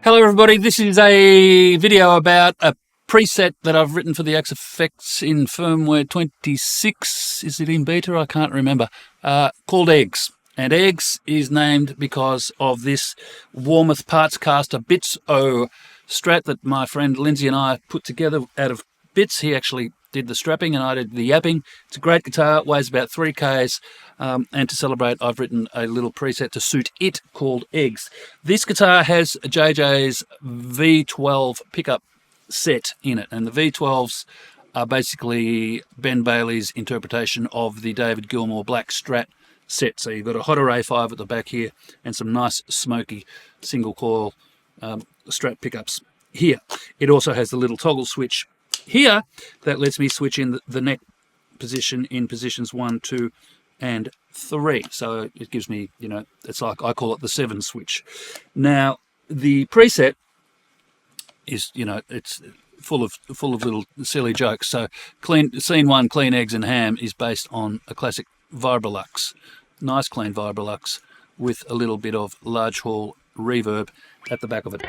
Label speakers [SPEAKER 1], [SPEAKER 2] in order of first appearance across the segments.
[SPEAKER 1] Hello everybody, this is a video about a preset that I've written for the Axe-Fx in firmware 26, is it in beta? I can't remember, called Eggs. And Eggs is named because of this Warmoth Parts Caster Bitz-O Strat that my friend Lindsay and I put together out of bits. He actually did the strapping and I did the yapping. It's a great guitar, weighs about 3 Ks, and to celebrate I've written a little preset to suit it called Eggs. This guitar has a JJ's V12 pickup set in it, and the V12s are basically Ben Bailey's interpretation of the David Gilmour Black Strat set. So you've got a Hot Array 5 at the back here and some nice smoky single coil Strat pickups here. It also has the little toggle switch here that lets me switch in the neck position in positions 1, 2 and 3. So it gives me, you know, it's like, I call it the 7 switch. Now the preset is, you know, it's full of little silly jokes. So scene 1, Clean Eggs and Ham, is based on a classic Vibrolux, nice clean Vibrolux with a little bit of large hall reverb at the back of it.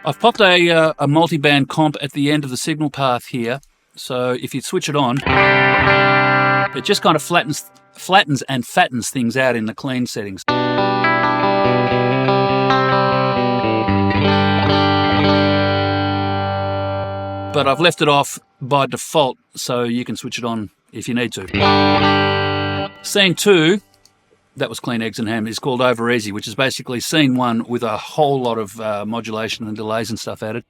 [SPEAKER 1] I've popped a multi-band comp at the end of the signal path here, so if you switch it on, it just kind of flattens and fattens things out in the clean settings. But I've left it off by default, so you can switch it on if you need to. Scene 2, that was Clean Eggs and Ham, is called Over Easy, which is basically scene 1 with a whole lot of modulation and delays and stuff added.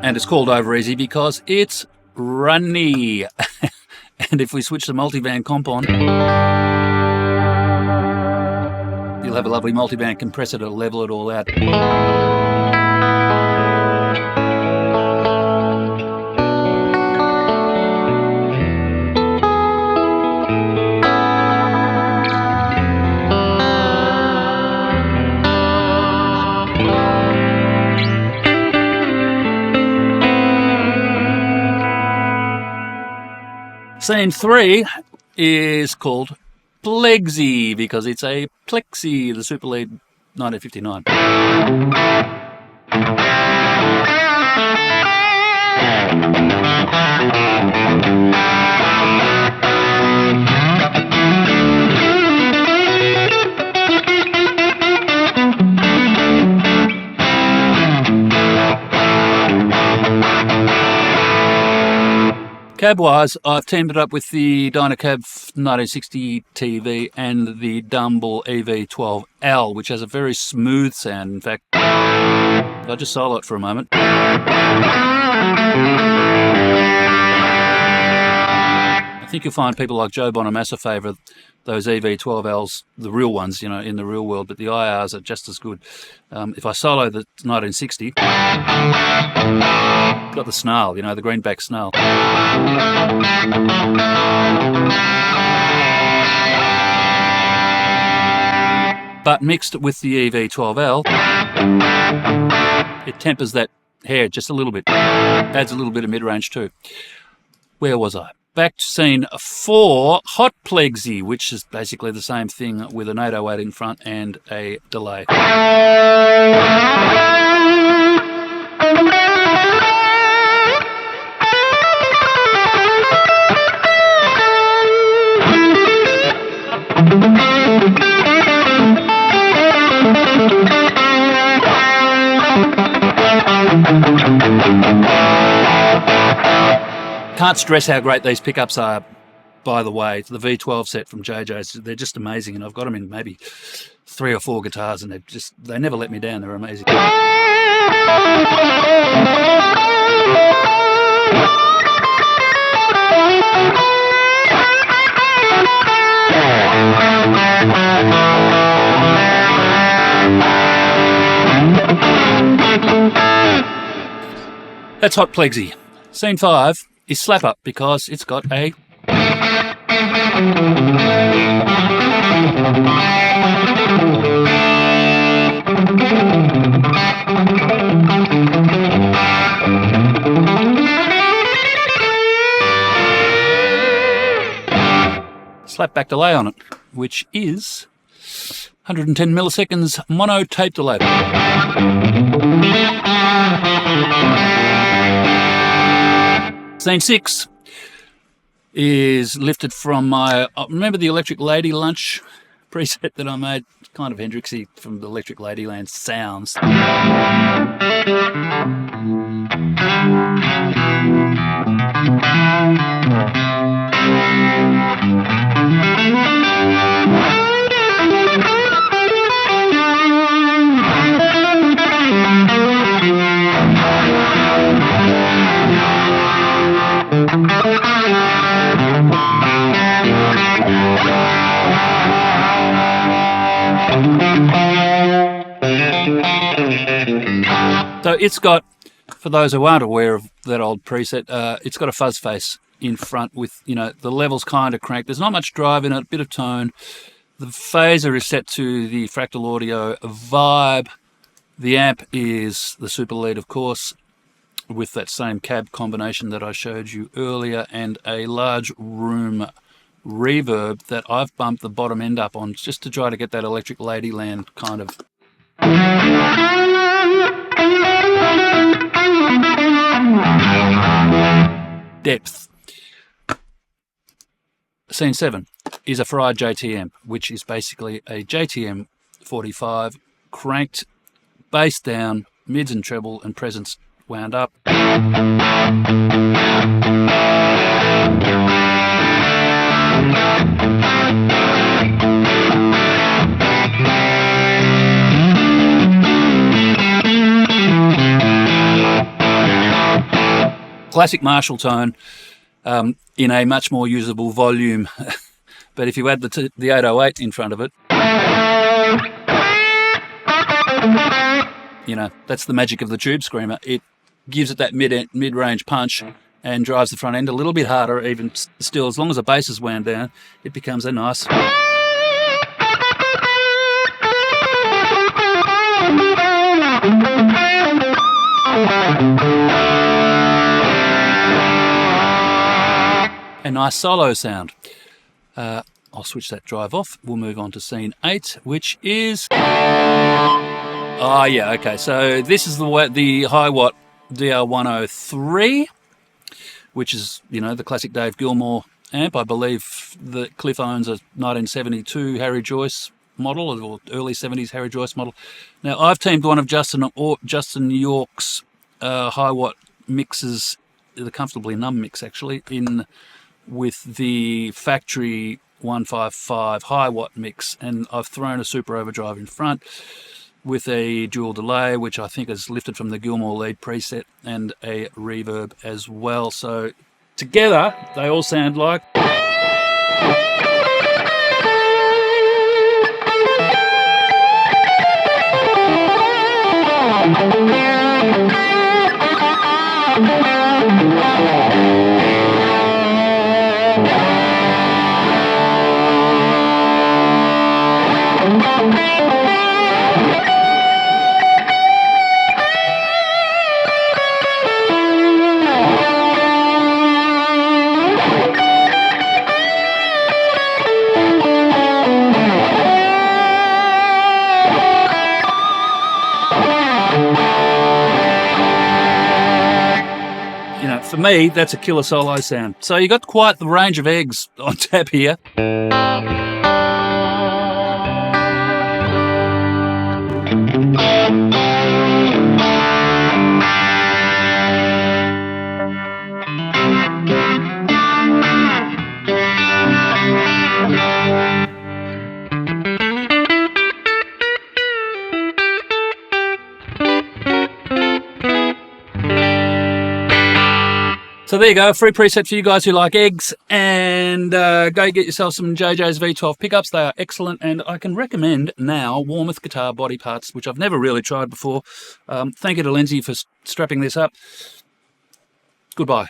[SPEAKER 1] And it's called Over Easy because it's runny. And if we switch the multiband comp on, you'll have a lovely multiband compressor to level it all out. Scene 3 is called Plegsy because it's a Plexi, the Super Lead 1959. Cab-wise, I've teamed it up with the Dynacab 1960 TV and the Dumble EV12L, which has a very smooth sound. In fact, I'll just solo it for a moment. I think you'll find people like Joe Bonamassa favour those EV12Ls, the real ones, you know, in the real world, but the IRs are just as good. If I solo the 1960, got the snarl, you know, the greenback snarl. But mixed with the EV12L, it tempers that hair just a little bit, adds a little bit of mid-range too. Where was I? Back to scene 4, Hot Plegsy, which is basically the same thing with an 808 in front and a delay. Can't stress how great these pickups are, by the way. The V12 set from JJ's, they're just amazing, and I've got them in maybe 3 or 4 guitars, and they never let me down. They're amazing. That's Hot Plegsy. Scene 5 is Slap Up because it's got a slapback delay on it, which is 110 milliseconds mono tape delay. Scene 6 is lifted from my, remember the Electric Lady Lunch preset that I made? It's kind of Hendrixy from the Electric Ladyland sounds. So it's got, for those who aren't aware of that old preset, it's got a fuzz face in front with, you know, the levels kind of cranked. There's not much drive in it, a bit of tone. The phaser is set to the Fractal Audio Vibe. The amp is the Super Lead, of course, with that same cab combination that I showed you earlier, and a large room reverb that I've bumped the bottom end up on just to try to get that Electric Ladyland kind of depth. Scene 7 is a fried JTM, which is basically a JTM 45 cranked, bass down, mids and treble and presence wound up. Classic Marshall tone in a much more usable volume. But if you add the 808 in front of it, you know, that's the magic of the Tube Screamer. It gives it that mid-range punch and drives the front end a little bit harder. Even still, as long as the bass is wound down, it becomes a nice solo sound. I'll switch that drive off. We'll move on to scene 8, which is... Oh, yeah, okay. So this is the Hiwatt DR103, which is, you know, the classic Dave Gilmour amp. I believe that Cliff owns a 1972 Harry Joyce model, or early 70s Harry Joyce model. Now, I've teamed one of Justin York's Hiwatt mixes, the Comfortably Numb mix, actually, in with the factory 155 Hiwatt mix, and I've thrown a super overdrive in front with a dual delay, which I think is lifted from the Gilmour Lead preset, and a reverb as well. So together they all sound like... me, that's a killer solo sound. So you got quite the range of eggs on tap here. So there you go, a free preset for you guys who like eggs, and go get yourself some JJ's V12 pickups. They are excellent, and I can recommend now Warmoth guitar body parts, which I've never really tried before. Thank you to Lindsay for strapping this up. Goodbye.